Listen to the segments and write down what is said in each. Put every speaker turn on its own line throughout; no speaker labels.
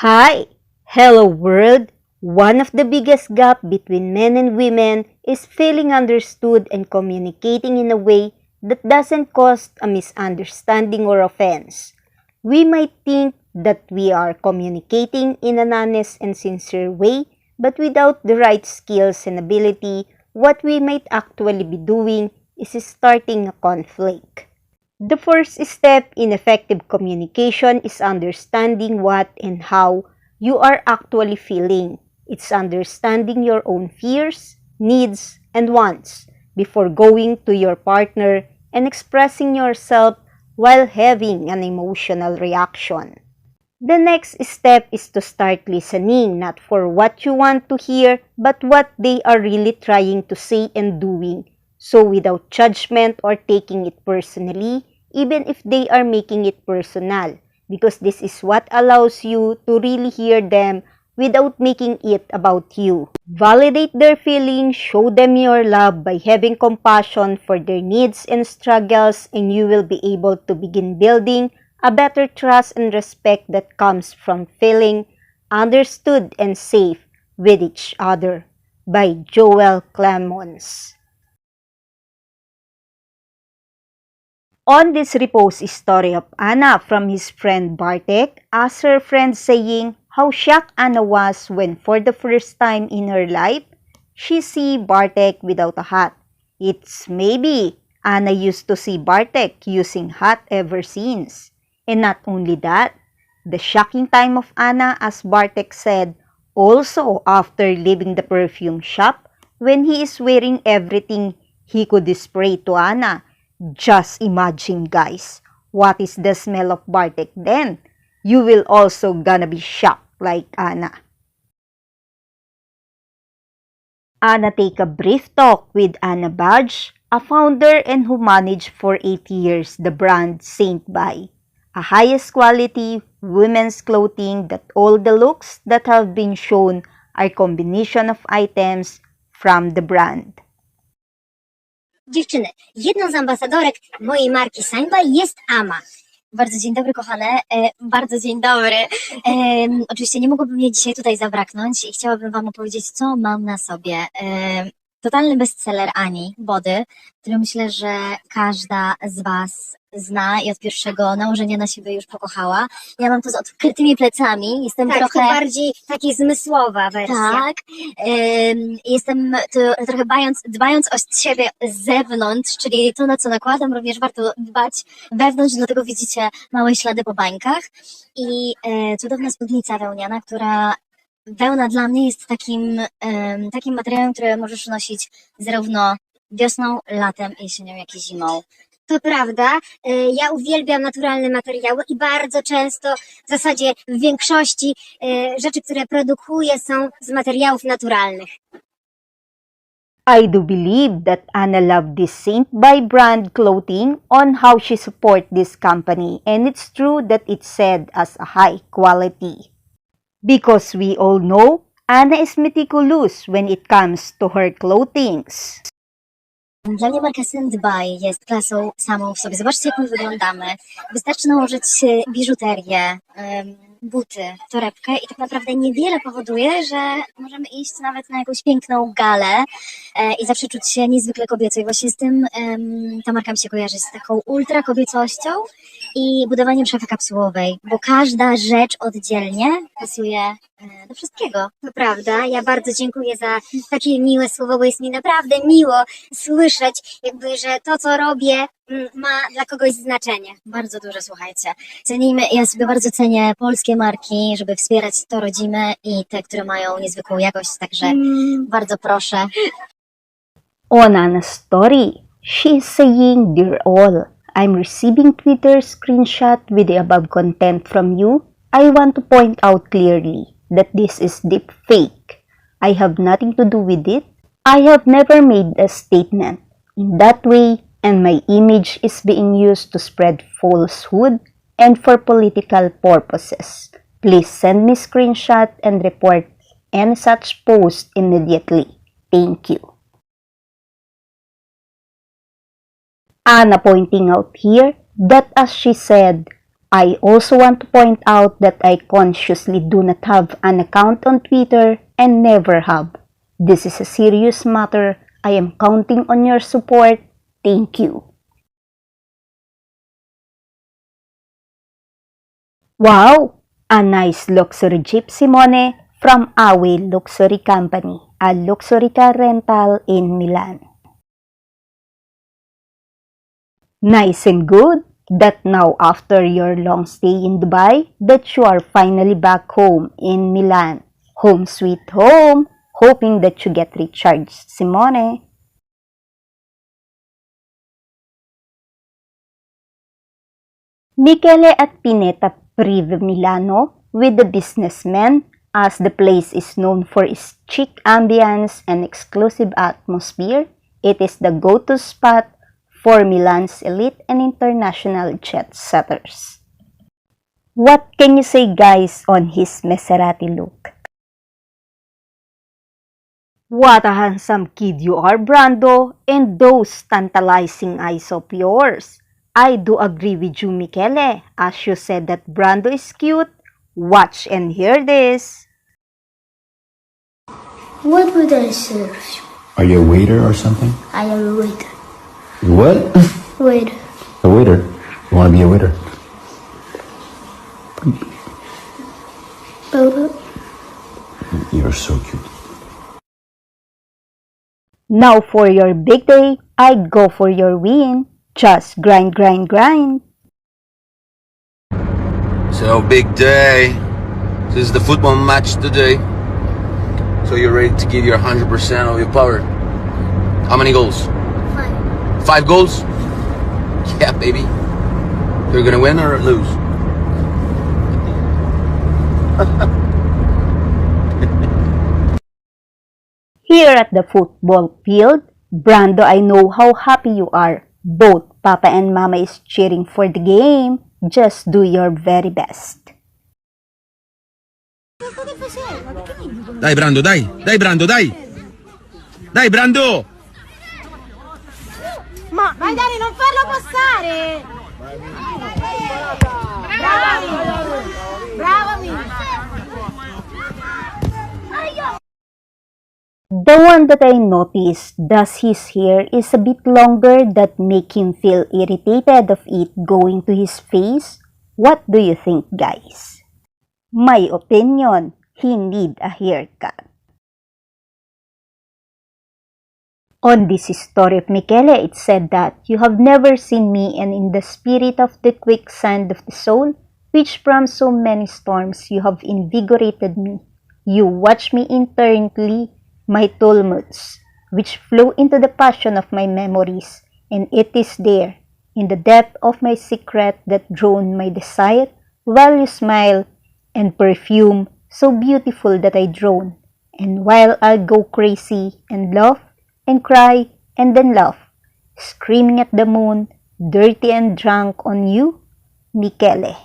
Hi! Hello world! One of the biggest gap between men and women is feeling understood and communicating in a way that doesn't cause a misunderstanding or offense. We might think that we are communicating in an honest and sincere way, but without the right skills and ability, what we might actually be doing is starting a conflict. The first step in effective communication is understanding what and how you are actually feeling. It's understanding your own fears, needs, and wants before going to your partner and expressing yourself while having an emotional reaction. The next step is to start listening not for what you want to hear but what they are really trying to say and doing. So without judgment or taking it personally, even if they are making it personal, because this is what allows you to really hear them without making it about you. Validate their feelings, show them your love by having compassion for their needs and struggles, and you will be able to begin building a better trust and respect that comes from feeling understood and safe with each other. By Joel Clemons. On this repose story of Anna from his friend Bartek, as her friend saying how shocked Anna was when for the first time in her life, she see Bartek without a hat. It's maybe Anna used to see Bartek using hat ever since. And not only that, the shocking time of Anna, as Bartek said, also after leaving the perfume shop when he is wearing everything he could spray to Anna. Just imagine guys, what is the smell of Bartek then? You will also gonna be shocked like Anna. Anna take a brief talk with Anna Badge, a founder and who managed for 8 years the brand Saint By, a highest quality women's clothing that all the looks that have been shown are combination of items from the brand.
Dziewczyny, jedną z ambasadorek mojej marki Sainba jest Ama. Bardzo dzień dobry, kochane. Bardzo dzień dobry. Oczywiście nie mogłoby mnie dzisiaj tutaj zabraknąć i chciałabym wam opowiedzieć, co mam na sobie. Totalny bestseller Ani, Body, który myślę, że każda z was zna i od pierwszego nałożenia na siebie już pokochała. Ja mam to z odkrytymi plecami, jestem
Tak,
trochę...
to bardziej taki zmysłowa wersja.
Tak, jestem to trochę dbając o siebie z zewnątrz, czyli to, na co nakładam, również warto dbać wewnątrz, dlatego widzicie małe ślady po bańkach i cudowna spódnica wełniana, która wełna dla mnie jest takim materiałem, który możesz nosić zarówno wiosną, latem, jesienią, jak i zimą.
To prawda. Ja uwielbiam naturalne materiały i bardzo często, w zasadzie w większości rzeczy, które produkuję, są z materiałów naturalnych.
I do believe that Anna loved this Saint by brand clothing on how she support this company, and it's true that it's said as a high quality. Because we all know Anna is meticulous when it comes to her clothings.
Dla mnie marka Saint By jest klasą samą w sobie. Zobaczcie, jak my wyglądamy. Wystarczy nałożyć biżuterię, buty, torebkę i tak naprawdę niewiele powoduje, że możemy iść nawet na jakąś piękną galę i zawsze czuć się niezwykle kobieco. I właśnie z tym ta marka mi się kojarzy, z taką ultra kobiecością i budowaniem szafy kapsułowej, bo każda rzecz oddzielnie pasuje do wszystkiego.
To prawda. Ja bardzo dziękuję za takie miłe słowo, bo jest mi naprawdę miło słyszeć, jakby, że to, co robię, ma dla kogoś znaczenie.
Bardzo duże, słuchajcie. Cenimy, ja sobie bardzo cenię polskie marki, żeby wspierać to rodzime i te, które mają niezwykłą jakość, także bardzo proszę.
On Anna's story, she is saying, "Dear all, I'm receiving Twitter screenshot with the above content from you. I want to point out clearly that this is deep fake. I have nothing to do with it. I have never made a statement in that way, and my image is being used to spread falsehood and for political purposes. Please send me screenshot and report any such post immediately. Thank you." Anna pointing out here that as she said, I also want to point out that I consciously do not have an account on Twitter and never have. This is a serious matter. I am counting on your support. Thank you. Wow! A nice luxury jeep, Simone, from Awe Luxury Company, a luxury car rental in Milan. Nice and good that now after your long stay in Dubai, that you are finally back home in Milan. Home sweet home, hoping that you get recharged, Simone. Michele at Pineta Prive Milano with the businessmen, as the place is known for its chic ambience and exclusive atmosphere. It is the go-to spot for Milan's elite and international jet setters. What can you say, guys, on his Maserati look? What a handsome kid you are, Brando, and those tantalizing eyes of yours. I do agree with you, Michele, as you said that Brando is cute. Watch and hear this.
What would I serve you?
Are you a waiter or something?
I am a waiter.
What?
Waiter.
A waiter? You want to be a waiter?
Bobo.
You're so cute.
Now for your big day, I'd go for your win. Just grind, grind, grind.
So, big day. This is the football match today. So you're ready to give your 100% of your power. How many goals?
5.
5 goals? Yeah, baby. You're gonna win or lose?
Here at the football field, Brando, I know how happy you are. Both Papa and Mama is cheering for the game. Just do your very best.
Dai Brando, dai! Dai Brando, dai! Dai Brando!
Ma vai Dani, non farlo passare! Bravi! Bravami!
The one that I noticed does his hair is a bit longer that make him feel irritated of it going to his face. What do you think, guys? My opinion, he need a haircut. On this story of Michele, it said that you have never seen me, and in the spirit of the quicksand of the soul, which from so many storms you have invigorated me. You watch me intently, my tumults, which flow into the passion of my memories, and it is there, in the depth of my secret, that drone my desire, while you smile, and perfume so beautiful that I drone, and while I'll go crazy, and laugh, and cry, and then laugh, screaming at the moon, dirty and drunk on you, Michele.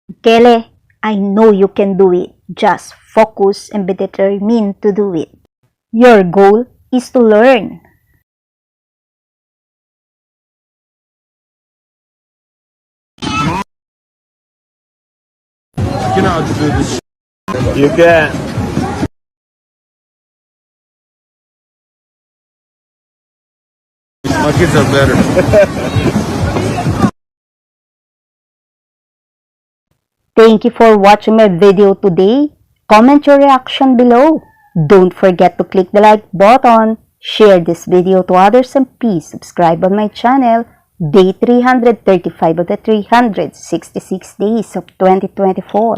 Michele, I know you can do it. Just focus and be determined to do it. Your goal is to learn.
You know how to do this.
You can.
My kids are better.
Thank you for watching my video today. Comment your reaction below. Don't forget to click the like button, share this video to others, and please subscribe on my channel. Day 335 of the 366 days of 2024.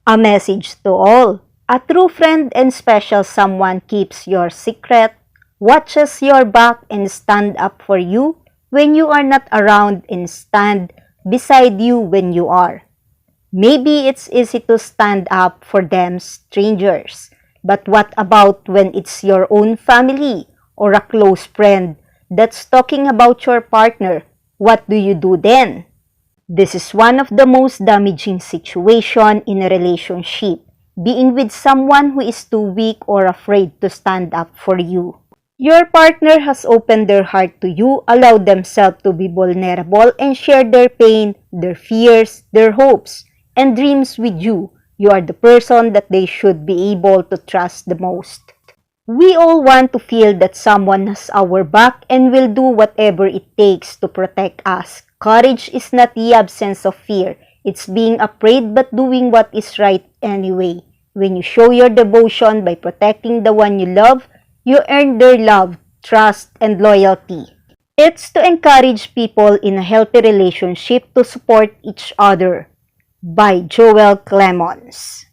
A message to all. A true friend and special someone keeps your secret, watches your back, and stand up for you when you are not around, and stand beside you when you are. Maybe it's easy to stand up for them strangers, but what about when it's your own family or a close friend that's talking about your partner? What do you do then? This is one of the most damaging situations in a relationship, being with someone who is too weak or afraid to stand up for you. Your partner has opened their heart to you, allowed themselves to be vulnerable, and share their pain, their fears, their hopes, and dreams with you. You are the person that they should be able to trust the most. We all want to feel that someone has our back and will do whatever it takes to protect us. Courage is not the absence of fear. It's being afraid but doing what is right anyway. When you show your devotion by protecting the one you love, you earn their love, trust, and loyalty. It's to encourage people in a healthy relationship to support each other. By Joel Clemons.